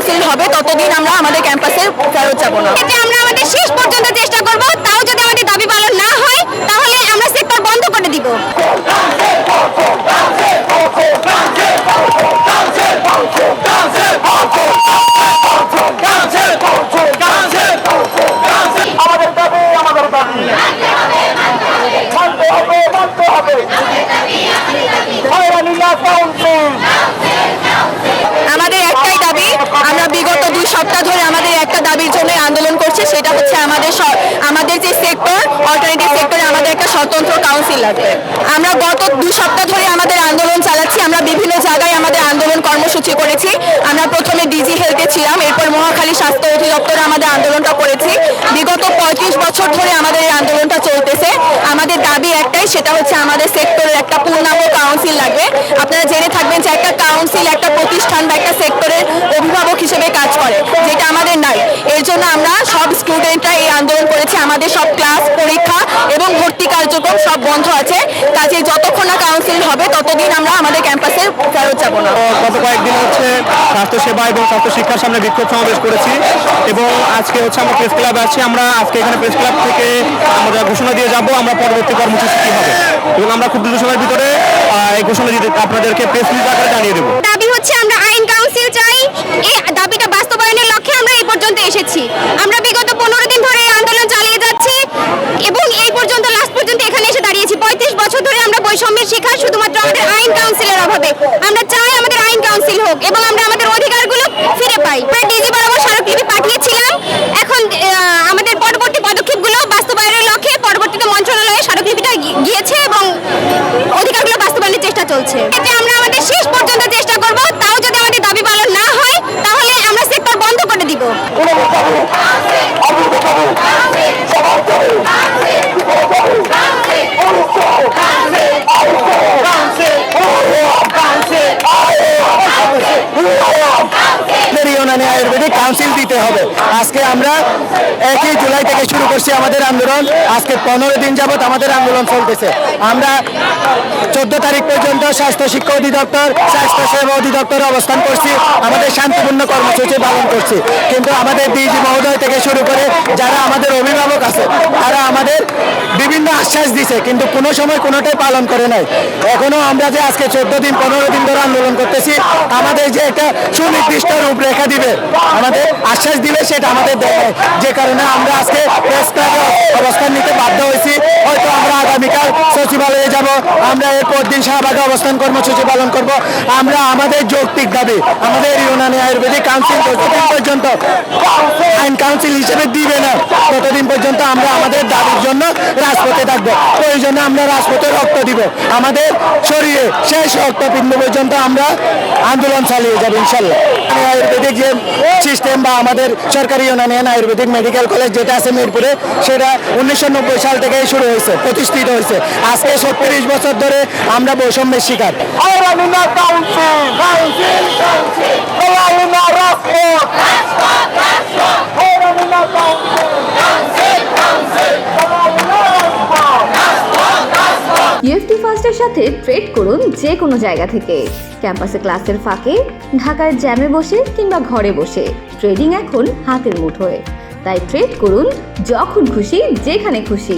Council হবে ততদিন আমরা আমাদের ক্যাম্পাসে ফেরত যাব না। এতে আমরা আমাদের শেষ পর্যন্ত চেষ্টা করব, তাও যদি আমাদের দাবি পালন না হয় তাহলে আমরা সেক্টর বন্ধ করে দিব। আমাদের দাবি মানতে হবে। আমাদের একটাই দাবি, আমরা বিগত 2 সপ্তাহ ধরে আমাদের একটা দাবির জন্য আন্দোলন করছি, সেটা হচ্ছে আমাদের যে সেক্টর অল্টারনেটিভ সেক্টরে আমাদের একটা স্বতন্ত্র কাউন্সিল লাগবে। আমরা গত 2 সপ্তাহ ধরে আমাদের আন্দোলন চালাচ্ছি। আমরা বিভিন্ন জায়গায় আমাদের আন্দোলন কর্মসূচি করেছি। আমরা প্রথমে ডিজি হেলথে ছিলাম, এরপর মহাখালী স্বাস্থ্য অধিদপ্তরে আমাদের আন্দোলনটা করেছি। বিগত 35 বছর ধরে আমাদের এই আন্দোলনটা চলতেছে। আমাদের দাবি একটাই, সেটা হচ্ছে আমাদের সেক্টরের একটা পূর্ণাঙ্গ কাউন্সিল লাগবে। আপনারা জেনে থাকবেন যে একটা কাউন্সিল একটা প্রতিষ্ঠান বা একটা সেক্টরের অভিভাবক হিসেবে কাজ করে, যেটা আমাদের নাই। এর জন্য আমরা সব স্টুডেন্টরা এই আন্দোলন করেছি। আমাদের সব ক্লাস, পরীক্ষা এবং ভর্তি কার্যক্রম সব বন্ধ আছে। কাজে যতক্ষণ না কাউন্সিল হবে ততদিন আমরা আমাদের ক্যাম্পাসে ফেরত যাব না। গত কয়েকদিন হচ্ছে স্বাস্থ্যসেবা এবং স্বাস্থ্য শিক্ষার সামনে বিক্ষোভ সমাবেশ করেছি এবং আজকে হচ্ছে আমরা প্রেস ক্লাবে আছি। আমরা আজকে এখানে প্রেস ক্লাব থেকে আমরা ঘোষণা দিয়ে যাব আমরা পরবর্তী কর্মসূচি কী হবে, এবং আমরা খুব দ্রুত সময়ের ভিতরে এই ঘোষণা দিতে আপনাদেরকে প্রেস রিলিজ আকারে জানিয়ে দেবো। দাবি হচ্ছে আমরা আইন কাউন্সিল চাই। এই দাবিটা বাস্তবায়নের লক্ষ্যে আমরা এই পর্যন্ত এসেছি। আমরা বিগত 15 দিন ধরে এই আন্দোলন চালিয়ে যাচ্ছি এবং এই পর্যন্ত লাস্ট পর্যন্ত এখানে এসে দাঁড়িয়েছি। 35 বছর ধরে আমরা বৈষম্যের শিকার শুধুমাত্র আমাদের আইন কাউন্সিলের অভাবে। আমরা চাই আমাদের আইন কাউন্সিল হোক এবং আমরা আমাদের অধিকারগুলো ফিরে পাই। আমরা ডিজি বরাবর স্মারকলিপি পাঠিয়েছিলাম। এখন আমাদের পরবর্তী পদক্ষেপগুলো বাস্তবায়নের লক্ষ্যে পরবর্তীতে মন্ত্রণালয়ে স্মারকলিপিটা গিয়েছে এবং অধিকারগুলো বাস্তবায়নের চেষ্টা চলছে। এতে আমরা আমাদের শেষ পর্যন্ত চেষ্টা করব, তাও যদি আমাদের দাবি পালন না হয় তাহলে আমরা সেক্টর বন্ধ করে দিব। আয়ুর্বেদিক কাউন্সিল দিতে হবে। আজকে আমরা 1 জুলাই থেকে শুরু করছি আমাদের আন্দোলন। আজকে 15 দিন যাবত আমাদের আন্দোলন চলতেছে। আমরা 14 তারিখ পর্যন্ত স্বাস্থ্য শিক্ষা অধিদপ্তর, স্বাস্থ্য সেবা অধিদপ্তরে অবস্থান করছি। আমাদের শান্তিপূর্ণ কর্মসূচি পালন করছি, কিন্তু আমাদের ডিজি মহোদয় থেকে শুরু করে যারা আমাদের অভিভাবক আছে তারা আমাদের বিভিন্ন আশ্বাস দিছে, কিন্তু কোনো সময় কোনোটাই পালন করে নাই। এখনো আমরা যে আজকে 14 দিন 15 দিন ধরে আন্দোলন করতেছি, আমাদের যে একটা সুনির্দিষ্ট রূপরেখা দিবে, আমাদের আশ্বাস দিবে, সেটা আমাদের দেয় নাই। যে কারণে আমরা আজকে প্রেস ক্লাবে অবস্থান নিতে বাধ্য হয়েছি। হয়তো আমরা আগামীকাল সচিবালয়ে যাব, আমরা এরপর দিন শাহবাগে অবস্থান কর্মসূচি পালন করব। আমরা আমাদের যৌক্তিক দাবি, আমাদের ইউনানি আয়ুর্বেদিক কাউন্সিল যতদিন পর্যন্ত আইন কাউন্সিল হিসেবে দিবে না ততদিন পর্যন্ত আমরা আমাদের দাবির জন্য রাজপথে থাকবো। প্রয়োজনে আমরা রাজপথে রক্ত দিব, আমাদের শরীরে শেষ রক্তপিণ্ড পর্যন্ত আমরা আন্দোলন চালিয়ে যাবো ইনশাল্লাহ। আয়ুর্বেদিক যে সিস্টেম বা আমাদের সরকারি ইউনানিয়ান আয়ুর্বেদিক মেডিকেল কলেজ যেটা আছে মিরপুরে, সেটা 1990 সাল থেকে শুরু হয়েছে, প্রতিষ্ঠিত হয়েছে। আজকে 37 বছর ধরে আমরা বৈষম্যের শিকার। ইউএফটি ফার্স্টের সাথে ট্রেড করুন যে কোনো জায়গা থেকে। ক্যাম্পাসে ক্লাসের ফাঁকে, ঢাকার জ্যামে বসে কিংবা ঘরে বসে ট্রেডিং এখন হাতের মুঠোয়। তাই ট্রেড করুন যখন খুশি, যেখানে খুশি।